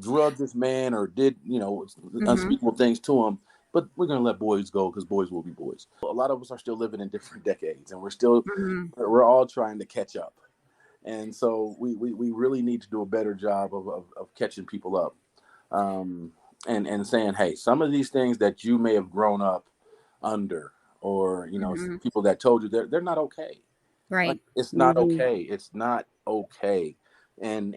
drugged this man or did hmm, unspeakable things to him. But we're gonna let boys go because boys will be boys. A lot of us are still living in different decades, and hmm, we're all trying to catch up. And so we really need to do a better job of catching people up, um, and saying, hey, some of these things that you may have grown up under, or hmm, people that told you, they're not okay. Like, right, it's not Mm-hmm. okay. It's not okay. And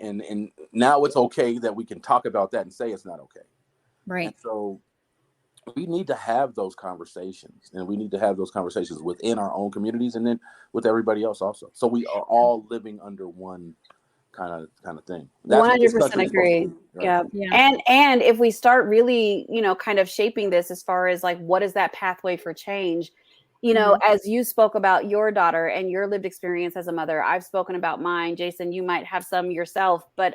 now it's okay that we can talk about that and say it's not okay. And right. so we need to have those conversations, and we need to have those conversations within our own communities, and then with everybody else also. So we are all living under one kind of thing. That's what this 100% country is supposed to agree. be, right? Yeah. Yeah. And if we start really, kind of shaping this as far as like what is that pathway for change? Hmm. As you spoke about your daughter and your lived experience as a mother, I've spoken about mine. Jason, you might have some yourself, but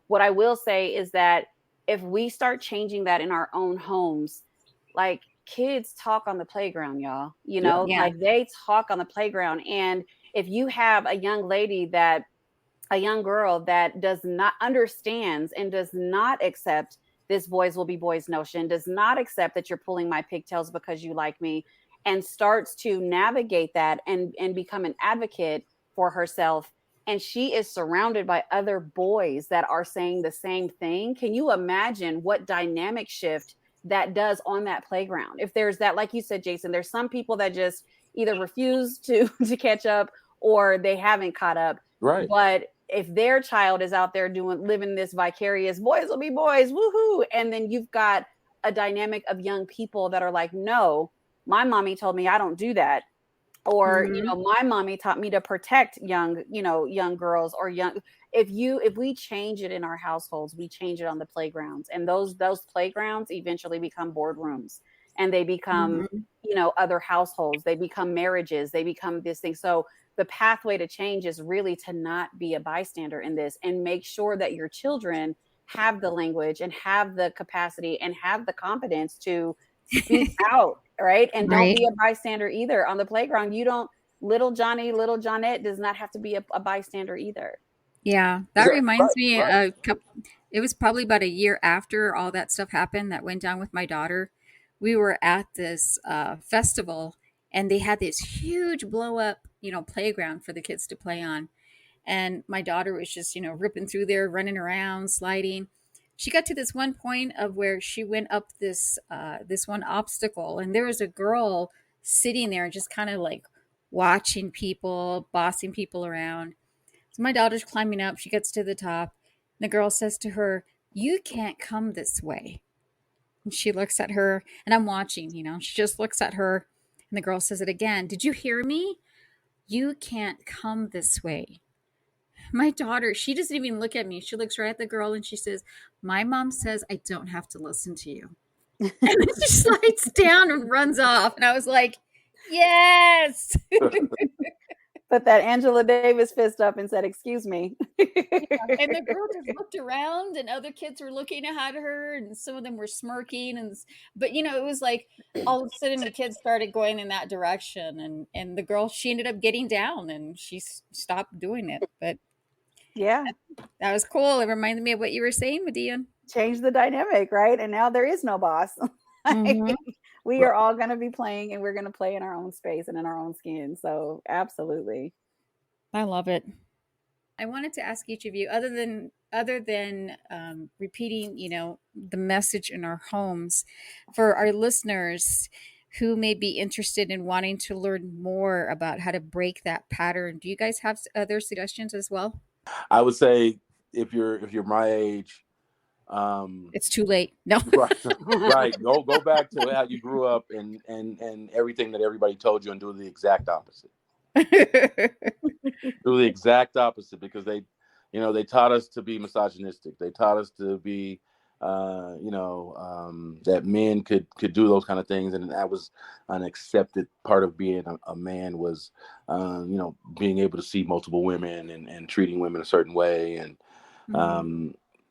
what I will say is that if we start changing that in our own homes, like kids talk on the playground, y'all, Yeah. Yeah. like they talk on the playground. And if you have a young girl that does not understands and does not accept this boys will be boys notion, does not accept that you're pulling my pigtails because you like me, and starts to navigate that and become an advocate for herself, and she is surrounded by other boys that are saying the same thing. Can you imagine what dynamic shift that does on that playground? If there's that, like you said, Jason, there's some people that just either refuse to to catch up or they haven't caught up, Right. but if their child is out there living this vicarious boys will be boys, woohoo, and then you've got a dynamic of young people that are like, no, my mommy told me I don't do that, or Hmm. my mommy taught me to protect young girls or young. If we change it in our households, we change it on the playgrounds, and those playgrounds eventually become boardrooms, and they become Hmm. other households, they become marriages, they become this thing. So the pathway to change is really to not be a bystander in this, and make sure that your children have the language and have the capacity and have the competence to speak out, right? And don't Right. be a bystander either on the playground. You don't, little Johnny, little Johnette does not have to be a bystander either. Yeah, that Exactly. reminds Right. me. Right. It was probably about a year after all that stuff happened that went down with my daughter. We were at this festival, and they had this huge blow up, playground for the kids to play on. And my daughter was just, ripping through there, running around, sliding. She got to this one point of where she went up this one obstacle, and there was a girl sitting there just kind of like watching people, bossing people around. So my daughter's climbing up. She gets to the top. And the girl says to her, "You can't come this way." And she looks at her, and I'm watching, she just looks at her. And the girl says it again. "Did you hear me? You can't come this way." My daughter, she doesn't even look at me. She looks right at the girl and she says, "My mom says I don't have to listen to you." And then she slides down and runs off. And I was like, yes. Put that Angela Davis fist up and said, "Excuse me." And the girl just looked around, and other kids were looking at her, and some of them were smirking. But it was like all of a sudden the kids started going in that direction, and the girl, she ended up getting down and she stopped doing it. But yeah, that was cool. It reminded me of what you were saying, MiDian. Change the dynamic, right? And now there is no boss. Mm-hmm. We are all going to be playing, and we're going to play in our own space and in our own skin. So absolutely. I love it. I wanted to ask each of you, other than repeating, the message in our homes, for our listeners who may be interested in wanting to learn more about how to break that pattern, do you guys have other suggestions as well? I would say if you're my age, it's too late. No. right. Go back to how you grew up and everything that everybody told you, and do the exact opposite. Do the exact opposite, because they taught us to be misogynistic. They taught us to be, that men could do those kind of things, and that was an accepted part of being a man, was, being able to see multiple women and treating women a certain way, and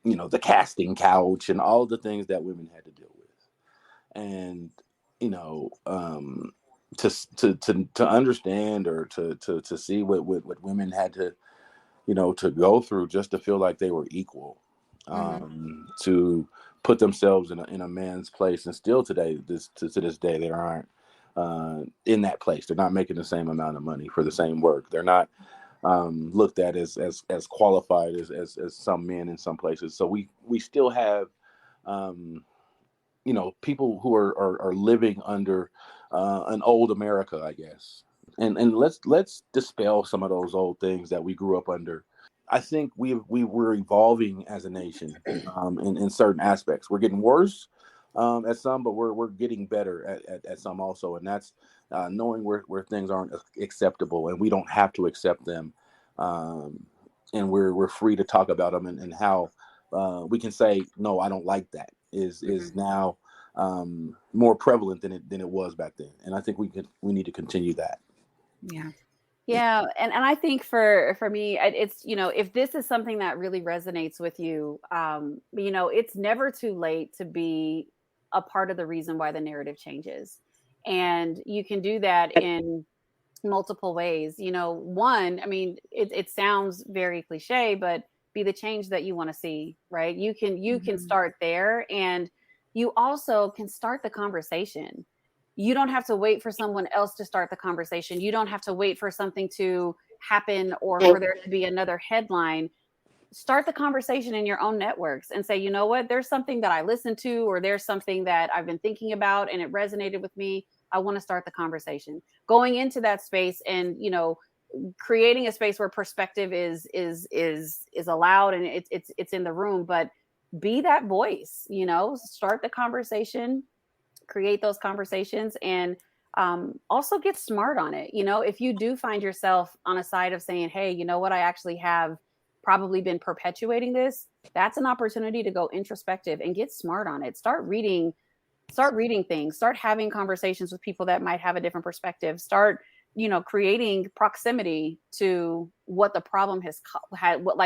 the casting couch and all the things that women had to deal with, and to understand, or to see what women had to to go through just to feel like they were equal, to put themselves in a man's place. And still today, to this day, they aren't in that place. They're not making the same amount of money for the same work. They're not looked at as qualified as some men in some places. So we still have people who are living under an old America, I guess. And let's dispel some of those old things that we grew up under. I think we were evolving as a nation in certain aspects. We're getting worse at some, but we're getting better at some also. And that's knowing where things aren't acceptable, and we don't have to accept them. And we're free to talk about them, and how we can say, no, I don't like that, is now more prevalent than it was back then. And I think we need to continue that. Yeah. And I think for me, it's, if this is something that really resonates with you, it's never too late to be a part of the reason why the narrative changes. And you can do that in multiple ways. One, it sounds very cliche, but be the change that you want to see, right? You can start there, and you also can start the conversation. You don't have to wait for someone else to start the conversation. You don't have to wait for something to happen or for there to be another headline. Start the conversation in your own networks and say, you know what, there's something that I listened to, or there's something that I've been thinking about and it resonated with me. I want to start the conversation. Going into that space and, creating a space where perspective is allowed and it's in the room, but be that voice, start the conversation, create those conversations, and also get smart on it. If you do find yourself on a side of saying, hey, you know what, I actually have probably been perpetuating this, that's an opportunity to go introspective and get smart on it. Start reading things, start having conversations with people that might have a different perspective, start, creating proximity to what the problem has had, what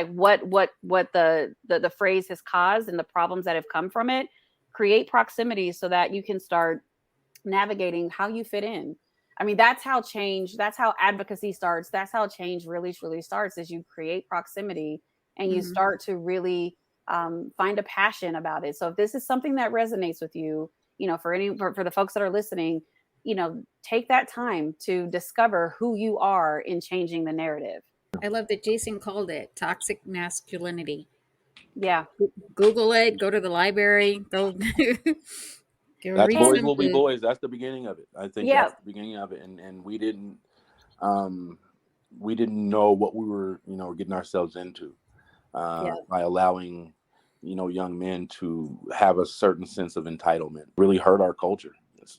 the phrase has caused and the problems that have come from it. Create proximity so that you can start navigating how you fit in. That's how advocacy starts. That's how change really, truly starts, is you create proximity and you start to really find a passion about it. So if this is something that resonates with you, for the folks that are listening, take that time to discover who you are in changing the narrative. I love that Jason called it toxic masculinity. Yeah. Google it, go to the library, go That's read boys some will be books. boys. That's the beginning of it. I think that's the beginning of it. And we didn't know what we were, getting ourselves into by allowing, young men to have a certain sense of entitlement. Really hurt our culture.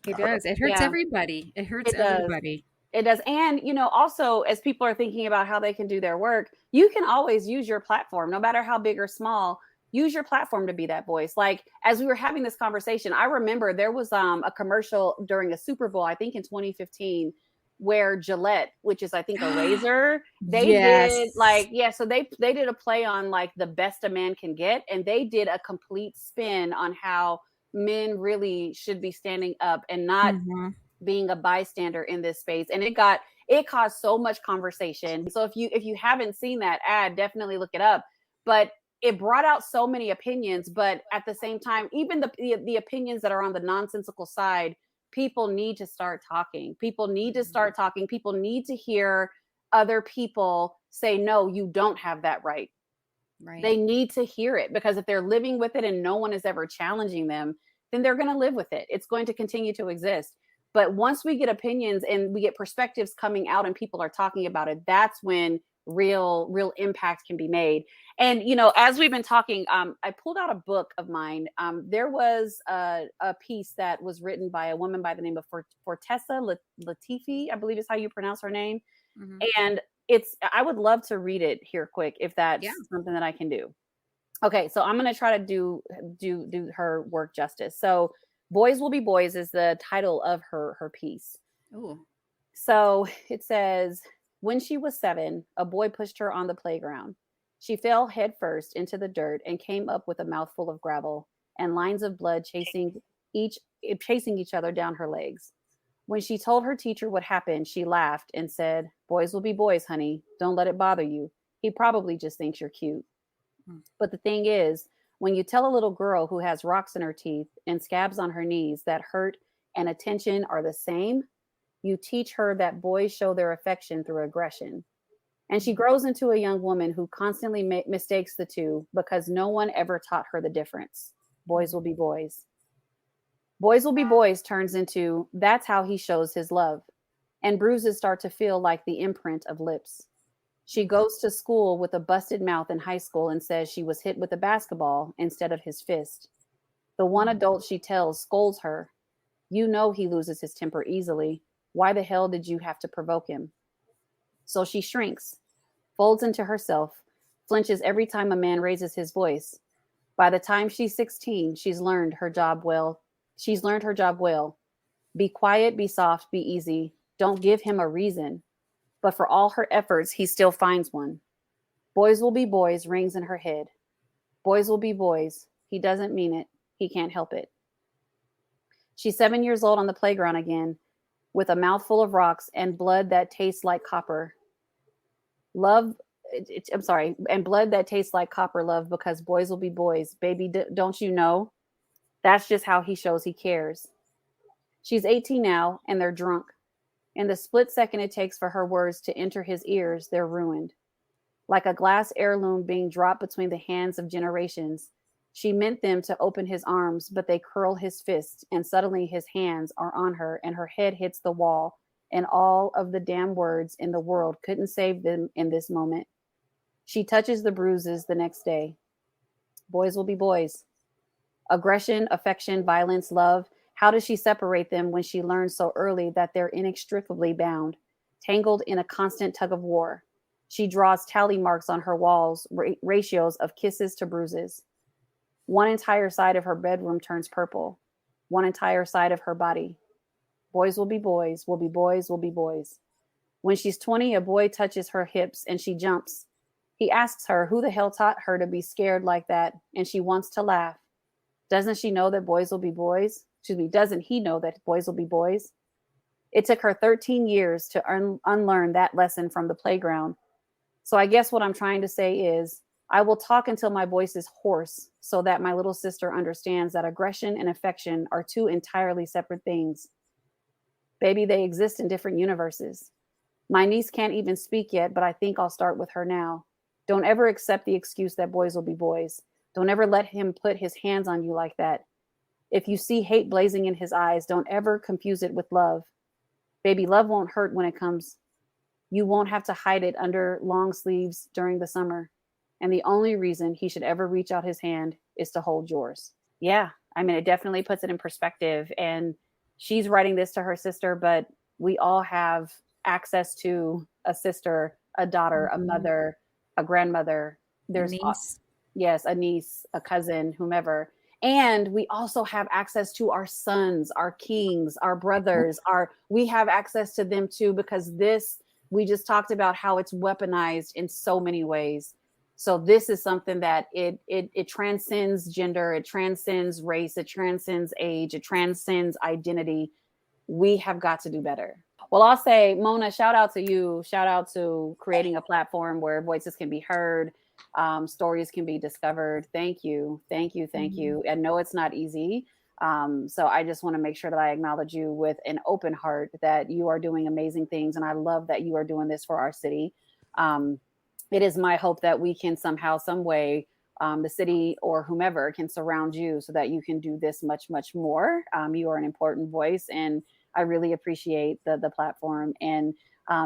It does. It hurts everybody. It hurts everybody. It does. And, also as people are thinking about how they can do their work, you can always use your platform, no matter how big or small. Use your platform to be that voice. Like, as we were having this conversation, I remember there was a commercial during a Super Bowl, I think in 2015, where Gillette, which is I think a razor, they did so they did a play on like the best a man can get, and they did a complete spin on how men really should be standing up and not being a bystander in this space. And it caused so much conversation. So if you haven't seen that ad, definitely look it up. But it brought out so many opinions, but at the same time, even the opinions that are on the nonsensical side, people need to start talking. People need to start talking. People need to hear other people say, no, you don't have that right. They need to hear it, because if they're living with it and no one is ever challenging them, then they're going to live with it. It's going to continue to exist. But once we get opinions and we get perspectives coming out and people are talking about it, that's when real impact can be made. And, as we've been talking, I pulled out a book of mine. There was a piece that was written by a woman by the name of Fortessa Latifi, I believe is how you pronounce her name. And I would love to read it here quick, if that's something that I can do. Okay. So I'm going to try to do her work justice. So Boys Will Be Boys is the title of her piece. Oh. So it says, when she was 7, a boy pushed her on the playground. She fell headfirst into the dirt and came up with a mouthful of gravel and lines of blood chasing each other down her legs. When she told her teacher what happened, she laughed and said, "Boys will be boys, honey. Don't let it bother you. He probably just thinks you're cute." But the thing is, when you tell a little girl who has rocks in her teeth and scabs on her knees that hurt and attention are the same, you teach her that boys show their affection through aggression. And she grows into a young woman who constantly mistakes the two because no one ever taught her the difference. Boys will be boys. Boys Will Be Boys turns into, that's how he shows his love. And bruises start to feel like the imprint of lips. She goes to school with a busted mouth in high school and says she was hit with a basketball instead of his fist. The one adult she tells scolds her. You know he loses his temper easily. Why the hell did you have to provoke him? So she shrinks, folds into herself, flinches every time a man raises his voice. By the time she's 16, she's learned her job well. Be quiet, be soft, be easy. Don't give him a reason. But for all her efforts, he still finds one. Boys will be boys rings in her head. Boys will be boys. He doesn't mean it. He can't help it. She's 7 years old on the playground again, with a mouthful of rocks and blood that tastes like copper. And blood that tastes like copper, love, because boys will be boys. Baby, don't you know? That's just how he shows he cares. She's 18 now, and they're drunk. In the split second it takes for her words to enter his ears, they're ruined. Like a glass heirloom being dropped between the hands of generations, she meant them to open his arms, but they curl his fists, and suddenly his hands are on her, and her head hits the wall, and all of the damn words in the world couldn't save them in this moment. She touches the bruises the next day. Boys will be boys. Aggression, affection, violence, love. How does she separate them when she learns so early that they're inextricably bound, tangled in a constant tug of war? She draws tally marks on her walls, ratios of kisses to bruises. One entire side of her bedroom turns purple. One entire side of her body. Boys will be boys, will be boys, will be boys. When she's 20, a boy touches her hips and she jumps. He asks her who the hell taught her to be scared like that, and she wants to laugh. Doesn't she know that boys will be boys? Doesn't he know that boys will be boys? It took her 13 years to unlearn that lesson from the playground. So I guess what I'm trying to say is, I will talk until my voice is hoarse so that my little sister understands that aggression and affection are two entirely separate things. Baby, they exist in different universes. My niece can't even speak yet, but I think I'll start with her now. Don't ever accept the excuse that boys will be boys. Don't ever let him put his hands on you like that. If you see hate blazing in his eyes, don't ever confuse it with love. Baby, love won't hurt when it comes. You won't have to hide it under long sleeves during the summer. And the only reason he should ever reach out his hand is to hold yours. Yeah, I mean, it definitely puts it in perspective. And she's writing this to her sister, but we all have access to a sister, a daughter, a mother, a grandmother. There's Niece. Yes, a niece, a cousin, whomever. And we also have access to our sons, our kings, our brothers, we have access to them too, because we just talked about how it's weaponized in so many ways. So this is something that it transcends gender, it transcends race, it transcends age, it transcends identity. We have got to do better. Well, I'll say, Mona, shout out to you. Shout out to creating a platform where voices can be heard, stories can be discovered. Thank you. Thank you. Thank you. And no, it's not easy. So I just want to make sure that I acknowledge you with an open heart, that you are doing amazing things. And I love that you are doing this for our city. It is my hope that we can somehow, some way, the city or whomever can surround you so that you can do this much, much more. You are an important voice, and I really appreciate the platform. And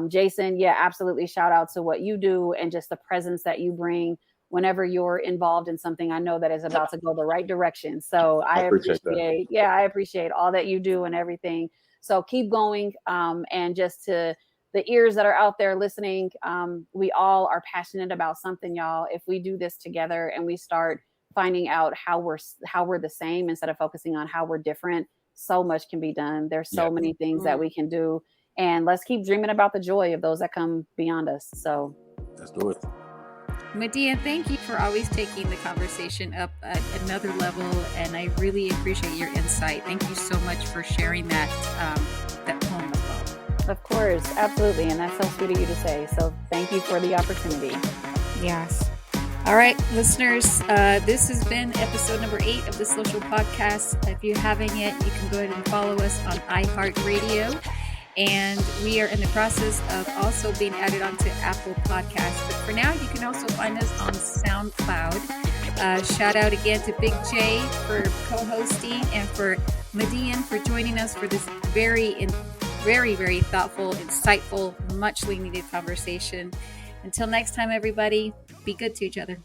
Jason, yeah, absolutely. Shout out to what you do and just the presence that you bring whenever you're involved in something I know that is about to go the right direction. So I appreciate all that you do and everything. So keep going. And just to the ears that are out there listening, we all are passionate about something, y'all. If we do this together and we start finding out how we're the same instead of focusing on how we're different, so much can be done. There's so many things that we can do. And let's keep dreaming about the joy of those that come beyond us. So let's do it. MiDian, thank you for always taking the conversation up at another level. And I really appreciate your insight. Thank you so much for sharing that poem as well. Of course, absolutely. And that's so sweet of you to say. So thank you for the opportunity. Yes. All right, listeners, this has been episode number 8 of the Social Podcast. If you haven't yet, you can go ahead and follow us on iHeartRadio. And we are in the process of also being added onto Apple Podcasts. But for now, you can also find us on SoundCloud. Shout out again to Big J for co-hosting, and for MiDian for joining us for this very, very thoughtful, insightful, much needed conversation. Until next time, everybody, be good to each other.